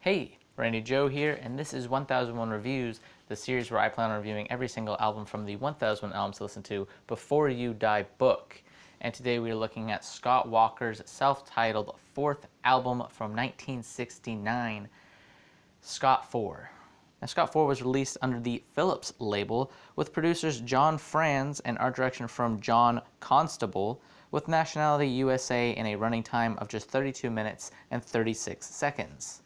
Hey, Randy Joe here, and this is 1001 Reviews, the series where I plan on reviewing every single album from the 1001 Albums to Listen to Before You Die book. And today we are looking at Scott Walker's self-titled fourth album from 1969, Scott 4. Now, Scott 4 was released under the Philips label with producers John Franz and art direction from John Constable, with nationality USA and a running time of just 32 minutes and 36 seconds.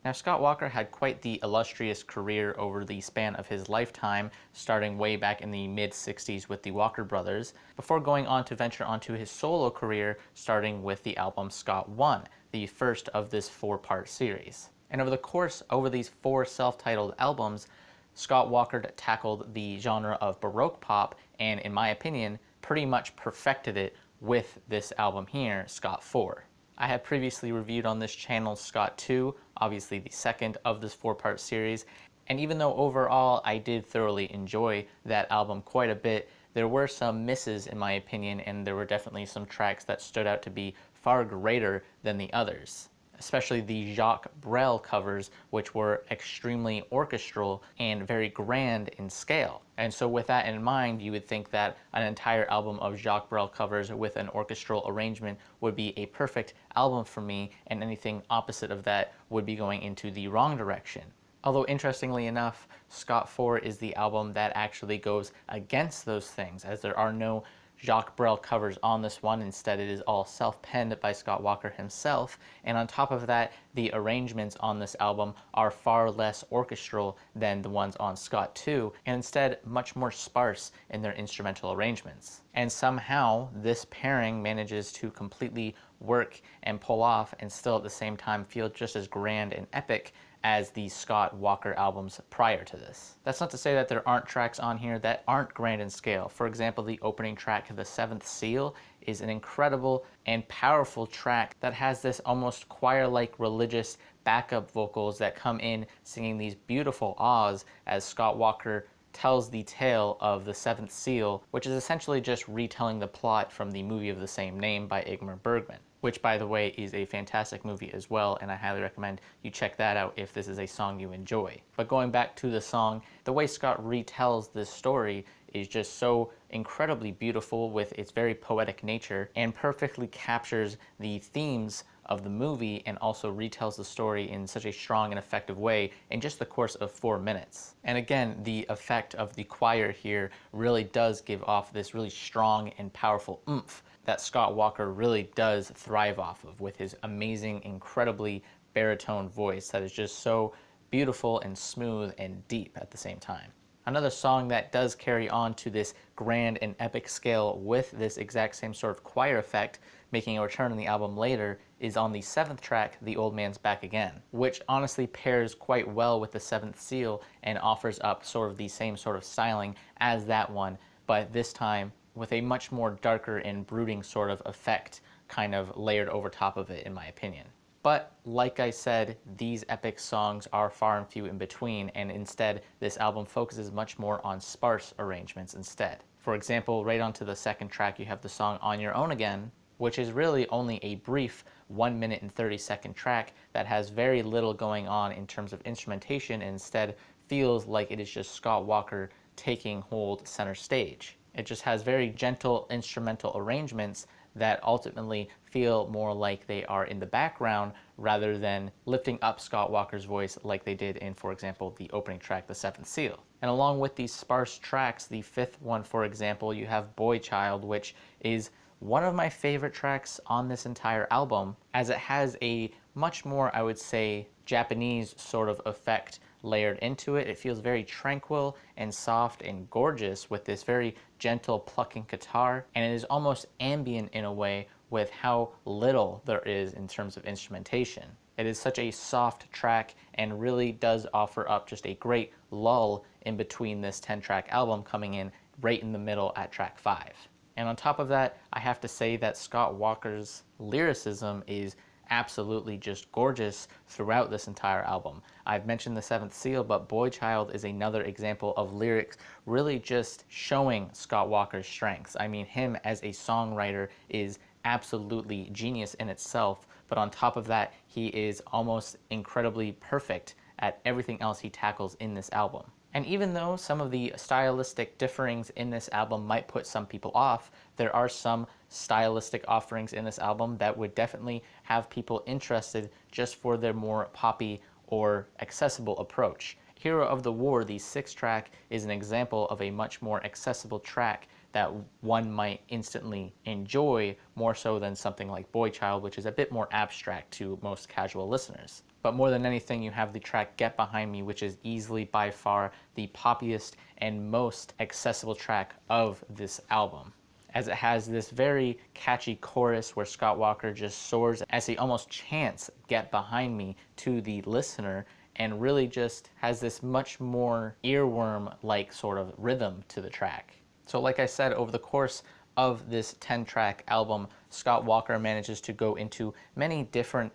Now, Scott Walker had quite the illustrious career over the span of his lifetime, starting way back in the mid-60s with the Walker Brothers, before going on to venture onto his solo career, starting with the album Scott 1, the first of this four-part series. And over these four self-titled albums, Scott Walker tackled the genre of Baroque Pop, and in my opinion, pretty much perfected it with this album here, Scott 4. I had previously reviewed on this channel Scott 2, obviously the second of this four-part series, and even though overall I did thoroughly enjoy that album quite a bit, there were some misses in my opinion, and there were definitely some tracks that stood out to be far greater than the others, especially the Jacques Brel covers, which were extremely orchestral and very grand in scale. And so with that in mind, you would think that an entire album of Jacques Brel covers with an orchestral arrangement would be a perfect album for me, and anything opposite of that would be going into the wrong direction. Although interestingly enough, Scott 4 is the album that actually goes against those things, as there are no Jacques Brel covers on this one. Instead, it is all self-penned by Scott Walker himself, and on top of that, the arrangements on this album are far less orchestral than the ones on Scott 2, and instead much more sparse in their instrumental arrangements. And somehow, this pairing manages to completely work and pull off and still at the same time feel just as grand and epic as the Scott Walker albums prior to this. That's not to say that there aren't tracks on here that aren't grand in scale. For example, the opening track, The Seventh Seal, is an incredible and powerful track that has this almost choir-like religious backup vocals that come in singing these beautiful ahs as Scott Walker tells the tale of the Seventh Seal, which is essentially just retelling the plot from the movie of the same name by Ingmar Bergman, which, by the way, is a fantastic movie as well, and I highly recommend you check that out if this is a song you enjoy. But going back to the song, the way Scott retells this story is just so incredibly beautiful with its very poetic nature, and perfectly captures the themes of the movie and also retells the story in such a strong and effective way in just the course of 4 minutes. And again, the effect of the choir here really does give off this really strong and powerful oomph that Scott Walker really does thrive off of, with his amazing, incredibly baritone voice that is just so beautiful and smooth and deep at the same time. Another song that does carry on to this grand and epic scale with this exact same sort of choir effect, making a return in the album later, is on the seventh track, The Old Man's Back Again, which honestly pairs quite well with The Seventh Seal and offers up sort of the same sort of styling as that one, but this time with a much more darker and brooding sort of effect kind of layered over top of it, in my opinion. But like I said, these epic songs are far and few in between, and instead this album focuses much more on sparse arrangements instead. For example, right onto the second track you have the song On Your Own Again, which is really only a brief 1 minute and 30-second track that has very little going on in terms of instrumentation, and instead feels like it is just Scott Walker taking hold center stage. It just has very gentle instrumental arrangements that ultimately feel more like they are in the background rather than lifting up Scott Walker's voice like they did in, for example, the opening track, The Seventh Seal. And along with these sparse tracks, the fifth one, for example, you have Boy Child, which is one of my favorite tracks on this entire album, as it has a much more, I would say, Japanese sort of effect layered into it. It feels very tranquil and soft and gorgeous with this very gentle plucking guitar, and it is almost ambient in a way with how little there is in terms of instrumentation. It is such a soft track and really does offer up just a great lull in between this 10-track album, coming in right in the middle at track 5. And on top of that, I have to say that Scott Walker's lyricism is absolutely just gorgeous throughout this entire album. I've mentioned The Seventh Seal, but Boy Child is another example of lyrics really just showing Scott Walker's strengths. I mean, him as a songwriter is absolutely genius in itself, but on top of that, he is almost incredibly perfect at everything else he tackles in this album. And even though some of the stylistic differings in this album might put some people off, there are some stylistic offerings in this album that would definitely have people interested just for their more poppy or accessible approach. Hero of the War, the 6th track, is an example of a much more accessible track that one might instantly enjoy more so than something like Boy Child, which is a bit more abstract to most casual listeners. But more than anything, you have the track Get Behind Me, which is easily by far the poppiest and most accessible track of this album, as it has this very catchy chorus where Scott Walker just soars as he almost chants "Get Behind Me" to the listener, and really just has this much more earworm-like sort of rhythm to the track. So like I said, over the course of this 10-track album, Scott Walker manages to go into many different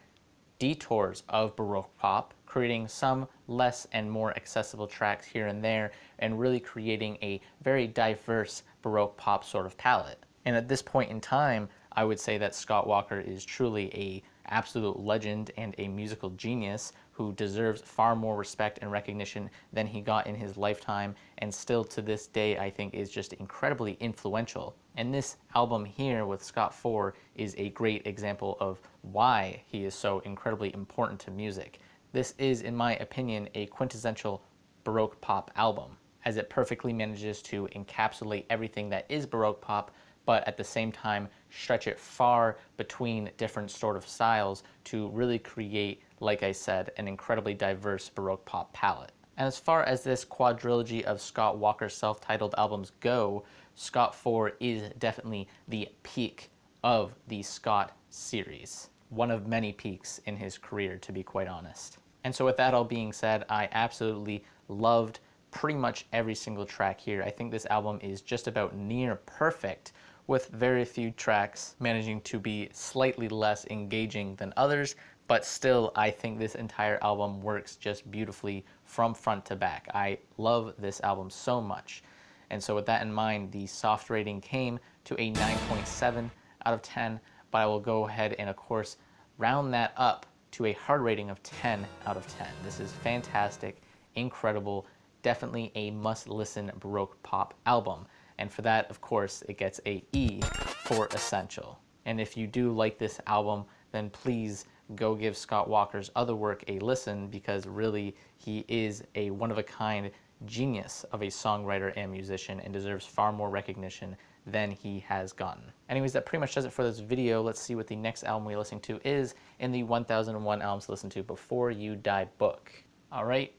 detours of Baroque pop, creating some less and more accessible tracks here and there, and really creating a very diverse Baroque pop sort of palette. And at this point in time, I would say that Scott Walker is truly a absolute legend and a musical genius who deserves far more respect and recognition than he got in his lifetime, and still to this day I think is just incredibly influential. And this album here with Scott 4 is a great example of why he is so incredibly important to music. This is, in my opinion, a quintessential Baroque pop album, as it perfectly manages to encapsulate everything that is Baroque pop, but at the same time stretch it far between different sort of styles to really create, like I said, an incredibly diverse Baroque pop palette. And as far as this quadrilogy of Scott Walker self-titled albums go, Scott 4 is definitely the peak of the Scott series. One of many peaks in his career, to be quite honest. And so with that all being said, I absolutely loved pretty much every single track here. I think this album is just about near perfect, with very few tracks managing to be slightly less engaging than others, but still I think this entire album works just beautifully from front to back. I love this album so much. And so with that in mind, the soft rating came to a 9.7 out of 10, but I will go ahead and of course round that up to a hard rating of 10 out of 10. This is fantastic, incredible, definitely a must-listen Baroque pop album. And for that, of course, it gets a E for essential. And if you do like this album, then please go give Scott Walker's other work a listen, because really he is a one-of-a-kind genius of a songwriter and musician and deserves far more recognition than he has gotten. Anyways, that pretty much does it for this video. Let's see what the next album we're listening to is in the 1001 Albums to Listen to Before You Die book. All right,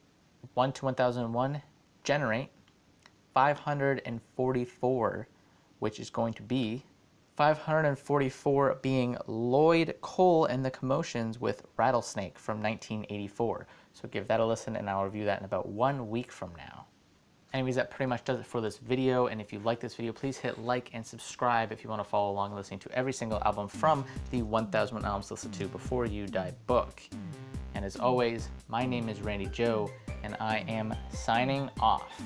1 to 1001, generate 544, which is going to be 544 being Lloyd Cole and the Commotions with Rattlesnake from 1984. So give that a listen, and I'll review that in about 1 week from now. Anyways, that pretty much does it for this video, and if you like this video, please hit like and subscribe if you want to follow along listening to every single album from the 1001 Albums to Listen to Before You Die book. And as always, my name is Randy Joe, and I am signing off.